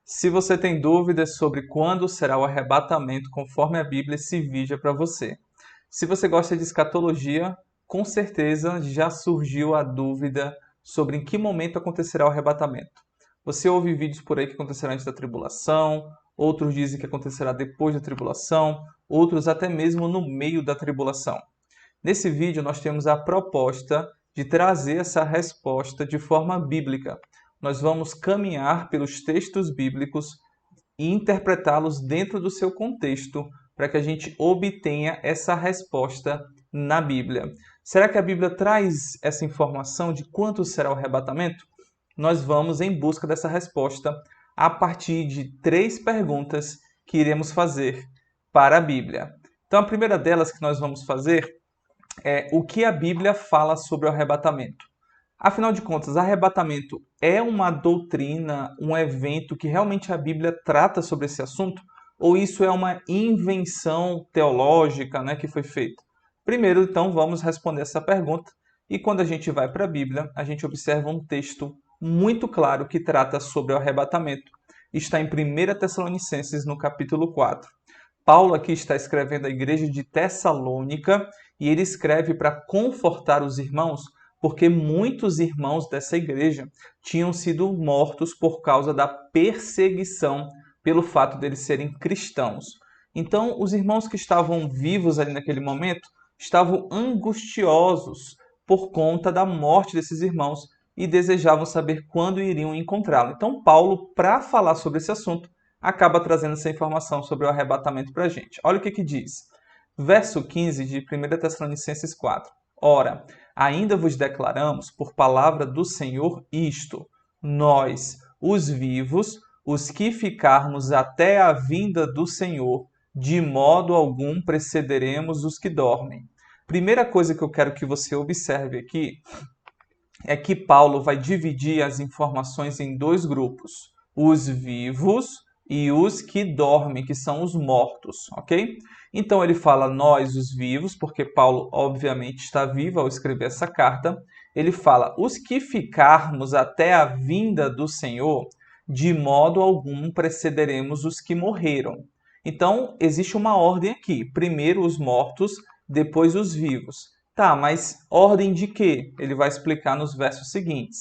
Se você tem dúvidas sobre quando será o arrebatamento conforme a Bíblia, esse vídeo é para você. Se você gosta de escatologia, com certeza já surgiu a dúvida sobre em que momento acontecerá o arrebatamento. Você ouve vídeos por aí que acontecerá antes da tribulação, outros dizem que acontecerá depois da tribulação, outros até mesmo no meio da tribulação. Nesse vídeo, nós temos a proposta de trazer essa resposta de forma bíblica. Nós vamos caminhar pelos textos bíblicos e interpretá-los dentro do seu contexto para que a gente obtenha essa resposta na Bíblia. Será que a Bíblia traz essa informação de quanto será o arrebatamento? Nós vamos em busca dessa resposta a partir de 3 perguntas que iremos fazer para a Bíblia. Então, a primeira delas que nós vamos fazer é o que a Bíblia fala sobre o arrebatamento. Afinal de contas, arrebatamento é uma doutrina, um evento que realmente a Bíblia trata sobre esse assunto? Ou isso é uma invenção teológica, né, que foi feita? Primeiro, então, vamos responder essa pergunta. E quando a gente vai para a Bíblia, a gente observa um texto muito claro que trata sobre o arrebatamento. Está em 1 Tessalonicenses, no capítulo 4. Paulo aqui está escrevendo à igreja de Tessalônica e ele escreve para confortar os irmãos, porque muitos irmãos dessa igreja tinham sido mortos por causa da perseguição pelo fato deles serem cristãos. Então, os irmãos que estavam vivos ali naquele momento estavam angustiosos por conta da morte desses irmãos e desejavam saber quando iriam encontrá-lo. Então, Paulo, para falar sobre esse assunto, acaba trazendo essa informação sobre o arrebatamento para a gente. Olha o que diz. Verso 15 de 1 Tessalonicenses 4. Ora, ainda vos declaramos por palavra do Senhor isto: nós, os vivos, os que ficarmos até a vinda do Senhor, de modo algum precederemos os que dormem. Primeira coisa que eu quero que você observe aqui é que Paulo vai dividir as informações em 2 grupos: os vivos e os que dormem, que são os mortos, ok? Então ele fala nós, os vivos, porque Paulo obviamente está vivo ao escrever essa carta. Ele fala os que ficarmos até a vinda do Senhor, de modo algum precederemos os que morreram. Então existe uma ordem aqui: primeiro os mortos, depois os vivos. Tá, mas ordem de quê? Ele vai explicar nos versos seguintes.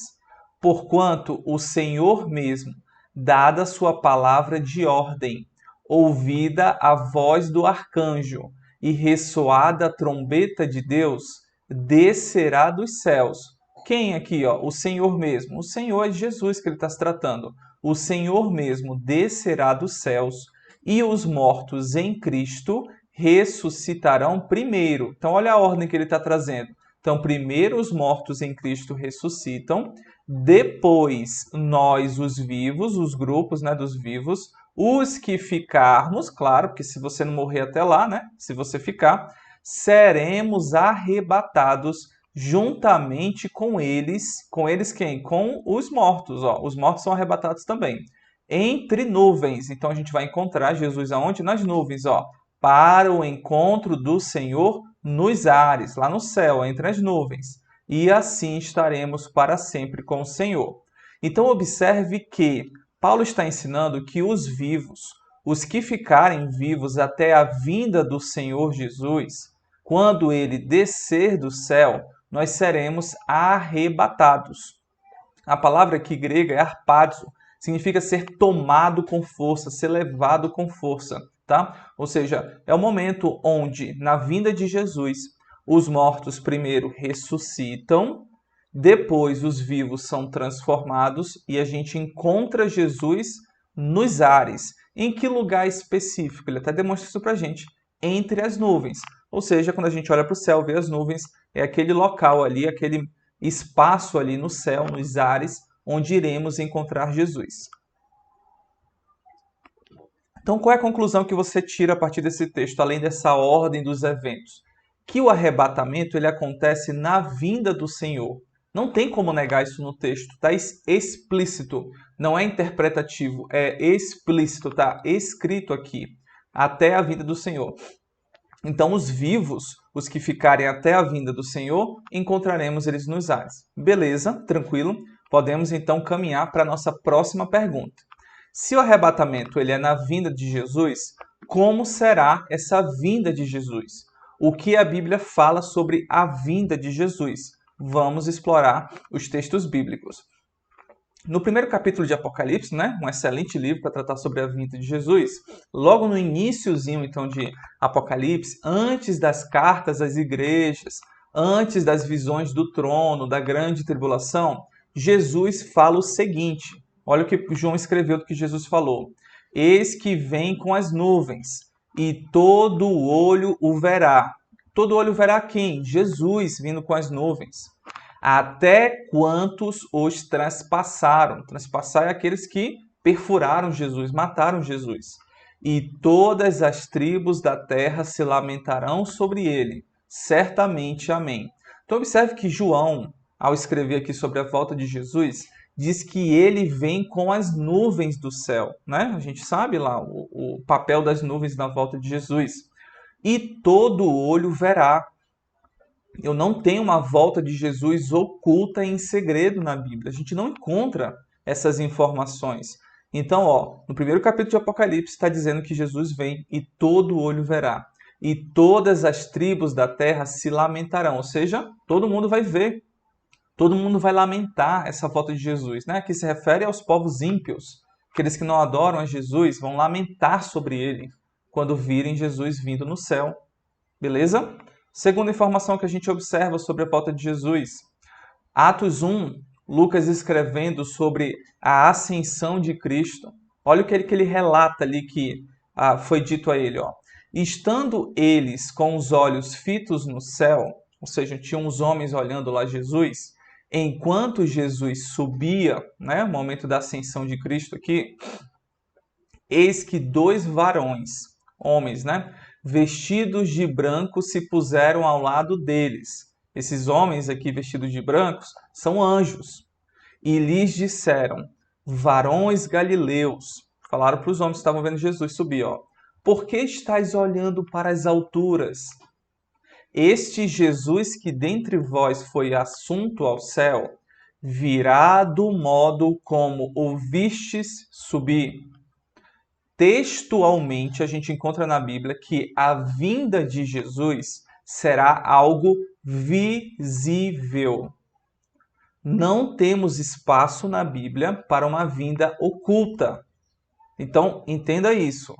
Porquanto o Senhor mesmo, dada sua palavra de ordem, ouvida a voz do arcanjo e ressoada a trombeta de Deus, descerá dos céus. Quem aqui, ó? O Senhor mesmo. O Senhor é Jesus que ele está se tratando. O Senhor mesmo descerá dos céus e os mortos em Cristo ressuscitarão primeiro. Então, olha a ordem que ele está trazendo. Então, primeiro os mortos em Cristo ressuscitam, depois nós, os vivos, os grupos, né, dos vivos, os que ficarmos, claro, porque se você não morrer até lá, né, se você ficar, seremos arrebatados juntamente com eles. Com eles quem? Com os mortos. Ó. Os mortos são arrebatados também. Entre nuvens. Então, a gente vai encontrar Jesus aonde? Nas nuvens, ó, para o encontro do Senhor nos ares, lá no céu, entre as nuvens. E assim estaremos para sempre com o Senhor. Então observe que Paulo está ensinando que os vivos, os que ficarem vivos até a vinda do Senhor Jesus, quando ele descer do céu, nós seremos arrebatados. A palavra aqui grega é harpazo, significa ser tomado com força, ser levado com força, tá? Ou seja, é o momento onde, na vinda de Jesus, os mortos primeiro ressuscitam, depois os vivos são transformados e a gente encontra Jesus nos ares. Em que lugar específico? Ele até demonstra isso pra gente. Entre as nuvens. Ou seja, quando a gente olha para o céu, vê as nuvens, é aquele local ali, aquele espaço ali no céu, nos ares, onde iremos encontrar Jesus. Então, qual é a conclusão que você tira a partir desse texto, além dessa ordem dos eventos? Que o arrebatamento ele acontece na vinda do Senhor. Não tem como negar isso no texto, está explícito, não é interpretativo, é explícito, está escrito aqui, até a vinda do Senhor. Então, os vivos, os que ficarem até a vinda do Senhor, encontraremos eles nos ares. Beleza, tranquilo. Podemos então caminhar para a nossa próxima pergunta. Se o arrebatamento ele é na vinda de Jesus, como será essa vinda de Jesus? O que a Bíblia fala sobre a vinda de Jesus? Vamos explorar os textos bíblicos. No primeiro capítulo de Apocalipse, né, um excelente livro para tratar sobre a vinda de Jesus, logo no iniciozinho então de Apocalipse, antes das cartas às igrejas, antes das visões do trono, da grande tribulação, Jesus fala o seguinte, olha o que João escreveu do que Jesus falou. Eis que vem com as nuvens, e todo olho o verá. Todo olho verá quem? Jesus vindo com as nuvens. Até quantos os transpassaram. Transpassar é aqueles que perfuraram Jesus, mataram Jesus. E todas as tribos da terra se lamentarão sobre ele. Certamente, amém. Então observe que João, ao escrever aqui sobre a volta de Jesus, diz que ele vem com as nuvens do céu, né? A gente sabe lá o papel das nuvens na volta de Jesus. E todo olho verá. Eu não tenho uma volta de Jesus oculta em segredo na Bíblia. A gente não encontra essas informações. Então, no primeiro capítulo de Apocalipse está dizendo que Jesus vem e todo olho verá. E todas as tribos da terra se lamentarão. Ou seja, todo mundo vai ver. Todo mundo vai lamentar essa volta de Jesus, né? Que se refere aos povos ímpios. Aqueles que não adoram a Jesus vão lamentar sobre ele quando virem Jesus vindo no céu. Beleza? Segunda informação que a gente observa sobre a volta de Jesus. Atos 1, Lucas escrevendo sobre a ascensão de Cristo. Olha o que ele relata ali que foi dito a ele. Estando eles com os olhos fitos no céu, ou seja, tinham uns homens olhando lá Jesus, enquanto Jesus subia, né, o momento da ascensão de Cristo aqui, eis que dois varões, homens, né, vestidos de branco se puseram ao lado deles. Esses homens aqui vestidos de brancos são anjos. E lhes disseram, varões galileus, falaram para os homens que estavam vendo Jesus subir, por que estáis olhando para as alturas? Este Jesus que dentre vós foi assunto ao céu, virá do modo como o vistes subir. Textualmente, a gente encontra na Bíblia que a vinda de Jesus será algo visível. Não temos espaço na Bíblia para uma vinda oculta. Então, entenda isso.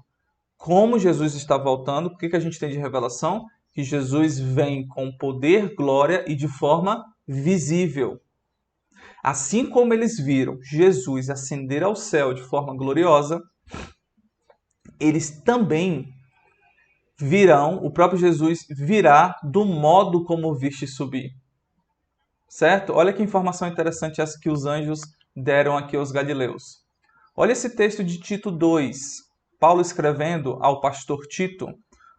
Como Jesus está voltando, o que a gente tem de revelação? Que Jesus vem com poder, glória e de forma visível. Assim como eles viram Jesus ascender ao céu de forma gloriosa, eles também virão, o próprio Jesus virá do modo como viste subir. Certo? Olha que informação interessante essa que os anjos deram aqui aos galileus. Olha esse texto de Tito 2, Paulo escrevendo ao pastor Tito.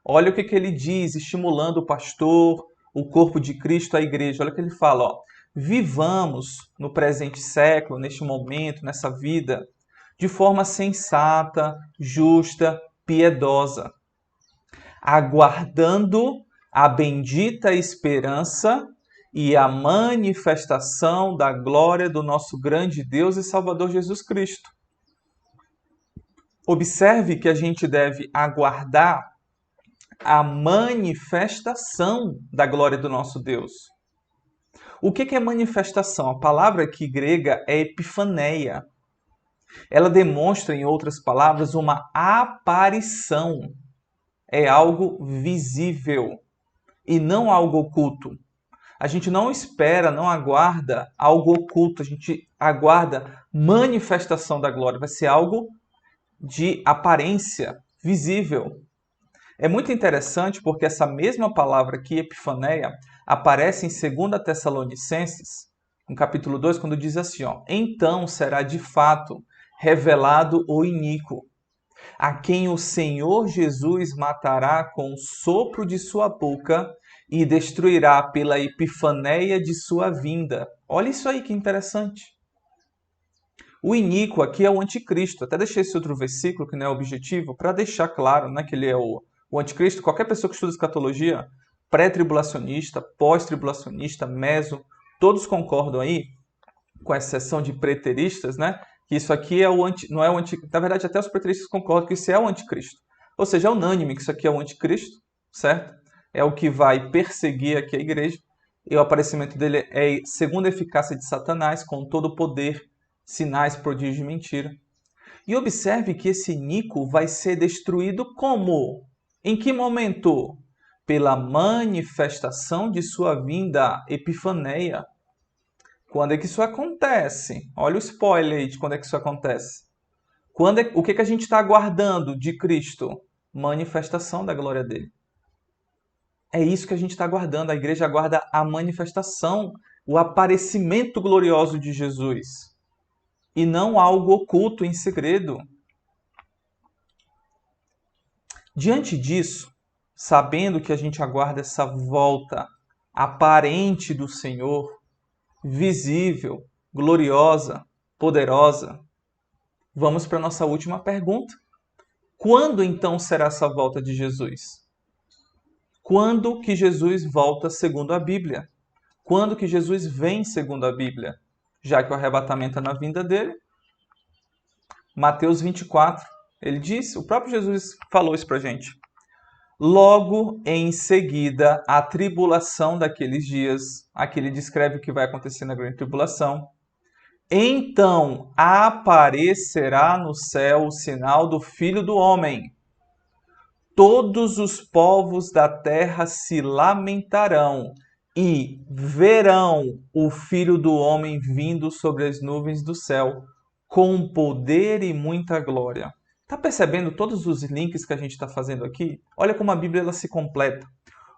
Olha o que ele diz, estimulando o pastor, o corpo de Cristo, a igreja. Olha o que ele fala, vivamos no presente século, neste momento, nessa vida, de forma sensata, justa, piedosa, aguardando a bendita esperança e a manifestação da glória do nosso grande Deus e Salvador Jesus Cristo. Observe que a gente deve aguardar a manifestação da glória do nosso Deus. O que é manifestação? A palavra aqui grega é epifaneia. Ela demonstra, em outras palavras, uma aparição. É algo visível e não algo oculto. A gente não espera, não aguarda algo oculto, a gente aguarda manifestação da glória. Vai ser algo de aparência visível. É muito interessante porque essa mesma palavra aqui, epifaneia, aparece em 2 Tessalonicenses, no capítulo 2, quando diz assim, então será de fato revelado o iníquo, a quem o Senhor Jesus matará com o sopro de sua boca e destruirá pela epifaneia de sua vinda. Olha isso aí que interessante. O iníquo aqui é o anticristo. Até deixei esse outro versículo, que não é objetivo, para deixar claro, né, que ele é o anticristo. Qualquer pessoa que estuda escatologia, pré-tribulacionista, pós-tribulacionista, meso, todos concordam aí, com exceção de preteristas, né, que isso aqui é não é o anticristo. Na verdade, até os preteristas concordam que isso é o anticristo. Ou seja, é unânime que isso aqui é o anticristo, certo? É o que vai perseguir aqui a igreja. E o aparecimento dele é segundo a eficácia de Satanás, com todo o poder, sinais, prodígios e mentira. E observe que esse Nico vai ser destruído como? Em que momento? Pela manifestação de sua vinda, epifaneia. Quando é que isso acontece? Olha o spoiler aí de quando é que isso acontece. O que a gente está aguardando de Cristo? Manifestação da glória dele. É isso que a gente está aguardando. A igreja aguarda a manifestação, o aparecimento glorioso de Jesus. E não algo oculto em segredo. Diante disso, sabendo que a gente aguarda essa volta aparente do Senhor, visível, gloriosa, poderosa, vamos para a nossa última pergunta. Quando então será essa volta de Jesus? Quando que Jesus volta segundo a Bíblia? Quando que Jesus vem segundo a Bíblia? Já que o arrebatamento é na vinda dele. Mateus 24, ele disse, o próprio Jesus falou isso para a gente. Logo em seguida, a tribulação daqueles dias, aqui ele descreve o que vai acontecer na grande tribulação. Então aparecerá no céu o sinal do Filho do Homem. Todos os povos da terra se lamentarão e verão o Filho do Homem vindo sobre as nuvens do céu, com poder e muita glória. Está percebendo todos os links que a gente está fazendo aqui? Olha como a Bíblia ela se completa.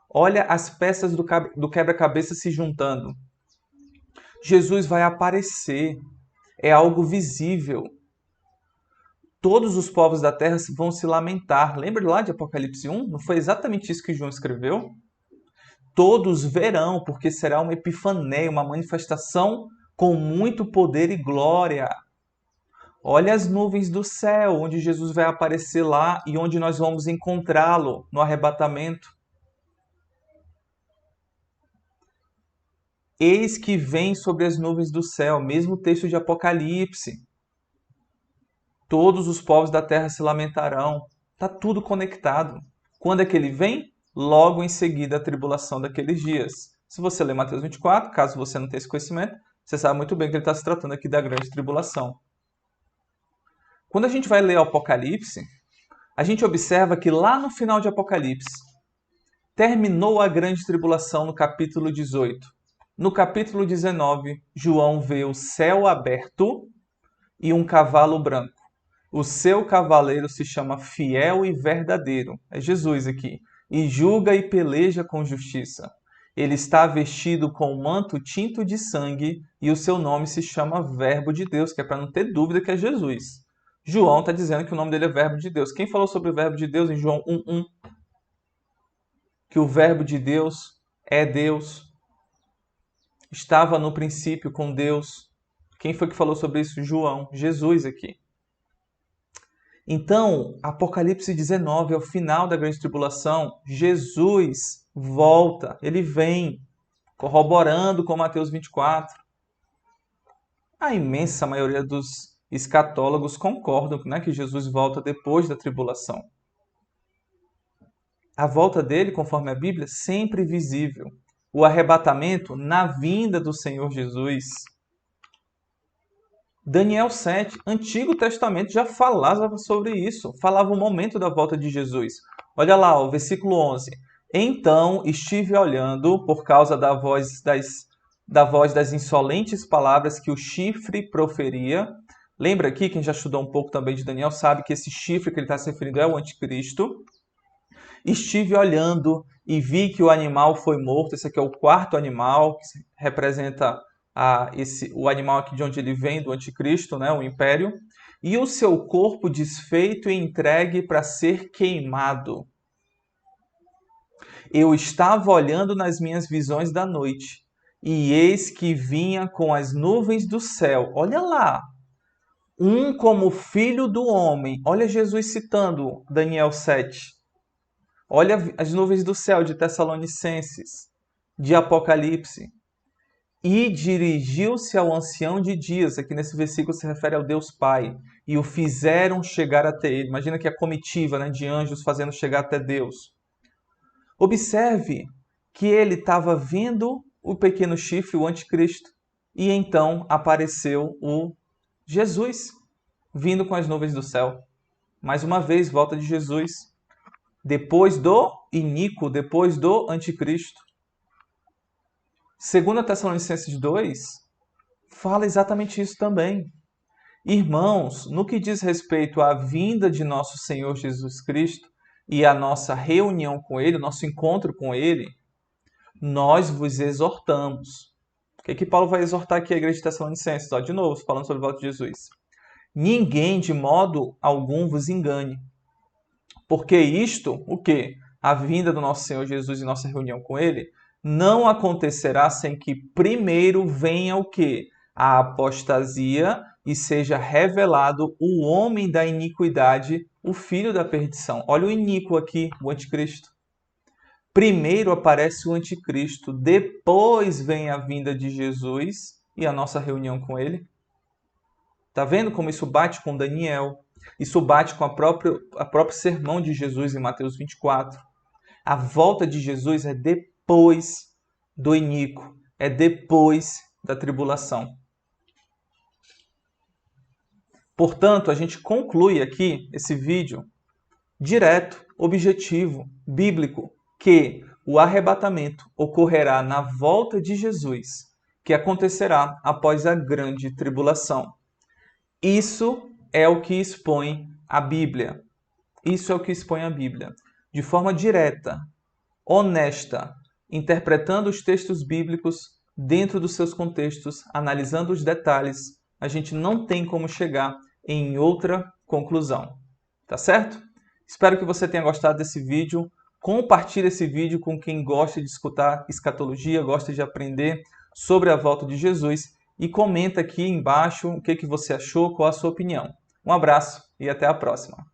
Olha as peças do quebra-cabeça se juntando. Jesus vai aparecer. É algo visível. Todos os povos da terra vão se lamentar. Lembra lá de Apocalipse 1? Não foi exatamente isso que João escreveu? Todos verão, porque será uma epifaneia, uma manifestação com muito poder e glória. Olha as nuvens do céu, onde Jesus vai aparecer lá e onde nós vamos encontrá-lo no arrebatamento. Eis que vem sobre as nuvens do céu, mesmo texto de Apocalipse. Todos os povos da terra se lamentarão. Está tudo conectado. Quando é que ele vem? Logo em seguida a tribulação daqueles dias. Se você ler Mateus 24, caso você não tenha esse conhecimento, você sabe muito bem que ele está se tratando aqui da grande tribulação. Quando a gente vai ler o Apocalipse, a gente observa que lá no final de Apocalipse, terminou a grande tribulação no capítulo 18. No capítulo 19, João vê o céu aberto e um cavalo branco. O seu cavaleiro se chama Fiel e Verdadeiro. É Jesus aqui. E julga e peleja com justiça. Ele está vestido com um manto tinto de sangue e o seu nome se chama Verbo de Deus, que é para não ter dúvida que é Jesus. João está dizendo que o nome dele é Verbo de Deus. Quem falou sobre o Verbo de Deus em João 1:1? Que o Verbo de Deus é Deus. Estava no princípio com Deus. Quem foi que falou sobre isso? João. Jesus aqui. Então, Apocalipse 19 é o final da grande tribulação. Jesus volta, ele vem, corroborando com Mateus 24. A imensa maioria dos escatólogos concordam, né, que Jesus volta depois da tribulação. A volta dele, conforme a Bíblia, sempre visível. O arrebatamento na vinda do Senhor Jesus. Daniel 7, Antigo Testamento já falava sobre isso, falava o momento da volta de Jesus. Olha lá, o versículo 11. Então estive olhando por causa da voz das insolentes palavras que o chifre proferia. Lembra aqui, quem já estudou um pouco também de Daniel sabe que esse chifre que ele está se referindo é o anticristo. Estive olhando e vi que o animal foi morto. Esse aqui é o quarto animal, que representa o animal aqui de onde ele vem, do anticristo, né, o império, e o seu corpo desfeito e entregue para ser queimado. Eu estava olhando nas minhas visões da noite, e eis que vinha com as nuvens do céu. Olha lá, um como filho do homem. Olha Jesus citando Daniel 7. Olha as nuvens do céu de Tessalonicenses, de Apocalipse. E dirigiu-se ao ancião de dias, aqui nesse versículo se refere ao Deus Pai, e o fizeram chegar até ele. Imagina que a comitiva, né, de anjos fazendo chegar até Deus. Observe que ele estava vendo o pequeno chifre, o anticristo, e então apareceu o Jesus, vindo com as nuvens do céu. Mais uma vez, volta de Jesus, depois do iníquo, depois do anticristo. 2 Tessalonicenses 2 fala exatamente isso também. Irmãos, no que diz respeito à vinda de nosso Senhor Jesus Cristo e à nossa reunião com Ele, o nosso encontro com Ele, nós vos exortamos. O que Paulo vai exortar aqui a igreja de Tessalonicenses? De novo, falando sobre a volta de Jesus. Ninguém de modo algum vos engane. Porque isto, o quê? A vinda do nosso Senhor Jesus e nossa reunião com Ele, não acontecerá sem que primeiro venha o quê? A apostasia e seja revelado o homem da iniquidade, o filho da perdição. Olha o iníquo aqui, o anticristo. Primeiro aparece o anticristo, depois vem a vinda de Jesus e a nossa reunião com ele. Tá vendo como isso bate com Daniel? Isso bate com a próprio sermão de Jesus em Mateus 24. A volta de Jesus é depois do iníquo, é depois da tribulação. Portanto, a gente conclui aqui esse vídeo direto, objetivo, bíblico, que o arrebatamento ocorrerá na volta de Jesus, que acontecerá após a grande tribulação. Isso é o que expõe a Bíblia. Isso é o que expõe a Bíblia. De forma direta, honesta, interpretando os textos bíblicos dentro dos seus contextos, analisando os detalhes, a gente não tem como chegar em outra conclusão. Tá certo? Espero que você tenha gostado desse vídeo. Compartilhe esse vídeo com quem gosta de escutar escatologia, gosta de aprender sobre a volta de Jesus e comenta aqui embaixo o que você achou, qual a sua opinião. Um abraço e até a próxima.